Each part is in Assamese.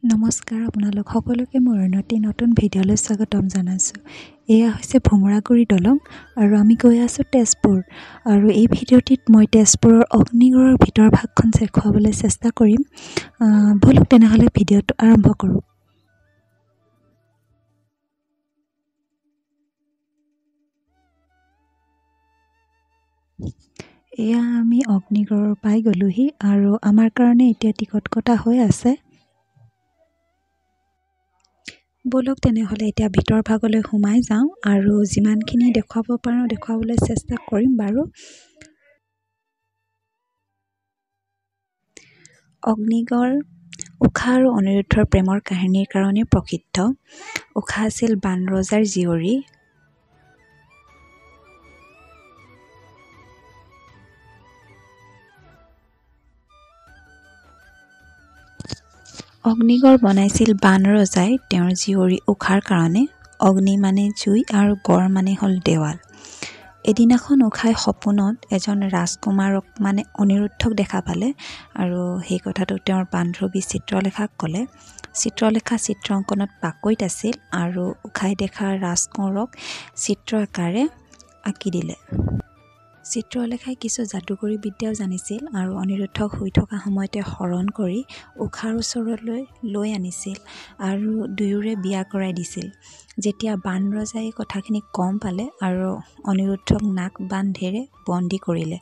নমস্কাৰ, আপোনালোক সকলোকে মোৰ নতুন ভিডিঅ'লৈ স্বাগতম জনাইছোঁ। এয়া হৈছে ভোমোৰাগুৰি দলং আৰু আমি গৈ আছোঁ তেজপুৰ। আৰু এই ভিডিঅ'টিত মই তেজপুৰৰ অগ্নিগড়ৰ ভিতৰ ভাগখন দেখুৱাবলৈ চেষ্টা কৰিম। ব'লক তেনেহ'লে ভিডিঅ'টো আৰম্ভ কৰোঁ। এয়া আমি অগ্নিগড়ৰ পাই গ'লোহি আৰু আমাৰ কাৰণে এতিয়া টিকট কটা হৈ আছে। ব'লক তেনেহ'লে এতিয়া ভিতৰ ভাগলৈ সোমাই যাওঁ আৰু যিমানখিনি দেখুৱাব পাৰোঁ দেখুৱাবলৈ চেষ্টা কৰিম বাৰু। অগ্নিগড় ঊষা আৰু অনিৰুদ্ধৰ প্ৰেমৰ কাহিনীৰ কাৰণে প্ৰসিদ্ধ। ঊষা আছিল বাণৰজাৰ জীয়ৰী। অগ্নিগড় বনাইছিল বাণৰজাই তেওঁৰ জীয়ৰী ঊষাৰ কাৰণে। অগ্নি মানে জুই আৰু গড় মানে হ'ল দেৱাল। এদিনাখন ঊষাই সপোনত এজন ৰাজকুমাৰক মানে অনিৰুদ্ধক দেখা পালে আৰু সেই কথাটো তেওঁৰ বান্ধৱী চিত্ৰলেখাক ক'লে। চিত্ৰলেখা চিত্ৰ অংকনত পাকৈত আছিল আৰু ঊষাই দেখা ৰাজকোঁৱৰক চিত্ৰ আকাৰে আঁকি দিলে। চিত্ৰলেখাই কিছু যাদুকৰী বিদ্যাও জানিছিল আৰু অনিৰুদ্ধক শুই থকা সময়তে হৰণ কৰি ঊষাৰ ওচৰলৈ লৈ আনিছিল আৰু দুয়োৰে বিয়া কৰাই দিছিল। যেতিয়া বাণৰজাই এই কথাখিনি গম পালে আৰু অনিৰুদ্ধক নাক বান্ধেৰে বন্দী কৰিলে।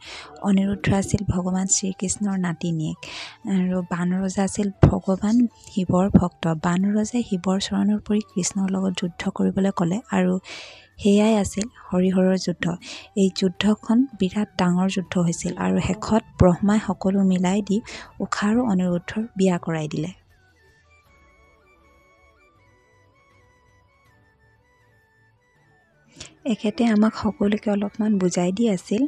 অনিৰুদ্ধ আছিল ভগৱান শ্ৰীকৃষ্ণৰ নাতিনীয়েক আৰু বাণৰজা আছিল ভগৱান শিৱৰ ভক্ত। বাণৰজাই শিৱৰ চৰণত পৰি কৃষ্ণৰ লগত যুদ্ধ কৰিবলৈ ক'লে আৰু সেয়াই আছিল হৰিহৰৰ যুদ্ধ। এই যুদ্ধখন বিৰাট ডাঙৰ যুদ্ধ হৈছিল আৰু শেষত ব্ৰহ্মাই সকলো মিলাই দি ঊষা আৰু অনিৰুদ্ধৰ বিয়া কৰাই দিলে। এখেতে আমাক সকলোকে অলপমান বুজাই দি আছিল।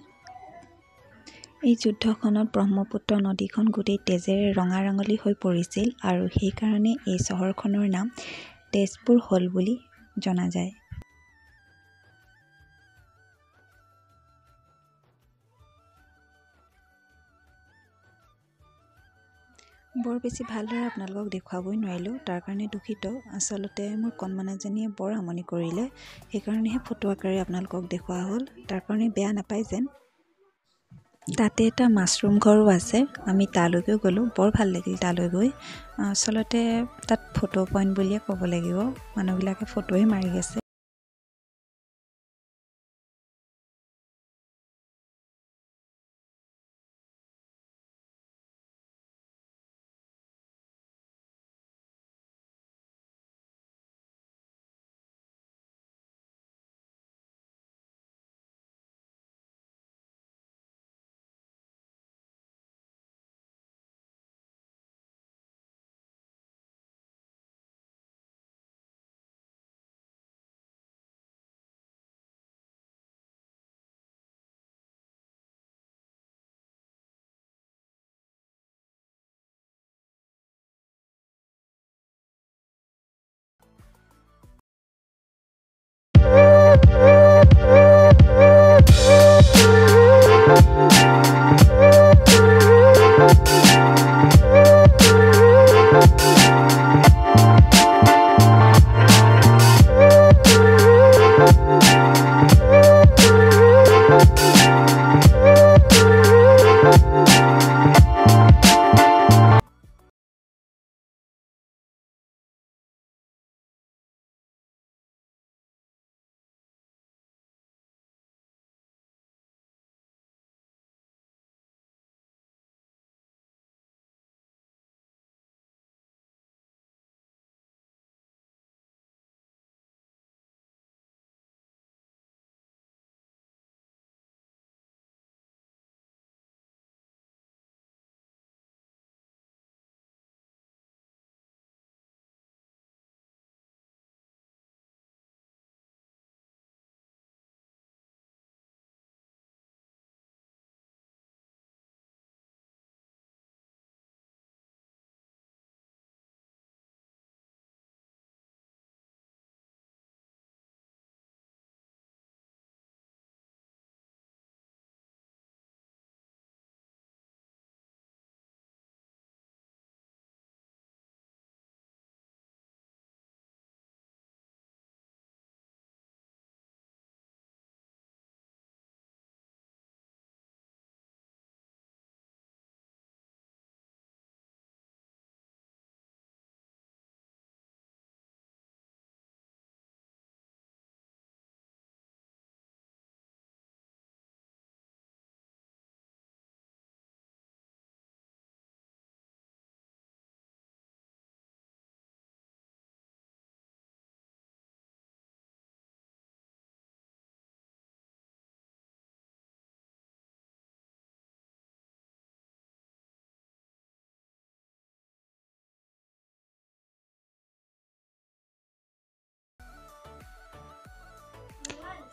এই যুদ্ধখনত ব্ৰহ্মপুত্ৰ নদীখন গোটেই তেজেৰে ৰঙাৰঙলী হৈ পৰিছিল আৰু সেইকাৰণে এই চহৰখনৰ নাম তেজপুৰ হ'ল বুলি জনা যায়। বৰ বেছি ভালদৰে আপোনালোকক দেখুৱাবই নোৱাৰিলোঁ, তাৰ কাৰণে দুখিত। আচলতে মোৰ কণমান এজনীয়ে বৰ আমনি কৰিলে, সেইকাৰণেহে ফটো আকাৰে আপোনালোকক দেখুওৱা হ'ল, তাৰ কাৰণে বেয়া নাপায় যেন। তাতে এটা মাছৰুম ঘৰো আছে, আমি তালৈকেও গ'লোঁ, বৰ ভাল লাগিল তালৈ গৈ। আচলতে তাত ফটো পইণ্ট বুলিয়ে ক'ব লাগিব, মানুহবিলাকে ফটোৱে মাৰি আছে।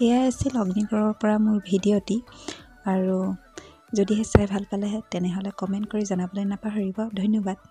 এয়াই আছিল অগ্নিগড়ৰ পৰা মোৰ ভিডিঅ'টি। আৰু যদিহে চাই ভাল পালেহে তেনেহ'লে কমেণ্ট কৰি জনাবলৈ নাপাহৰিব। ধন্যবাদ।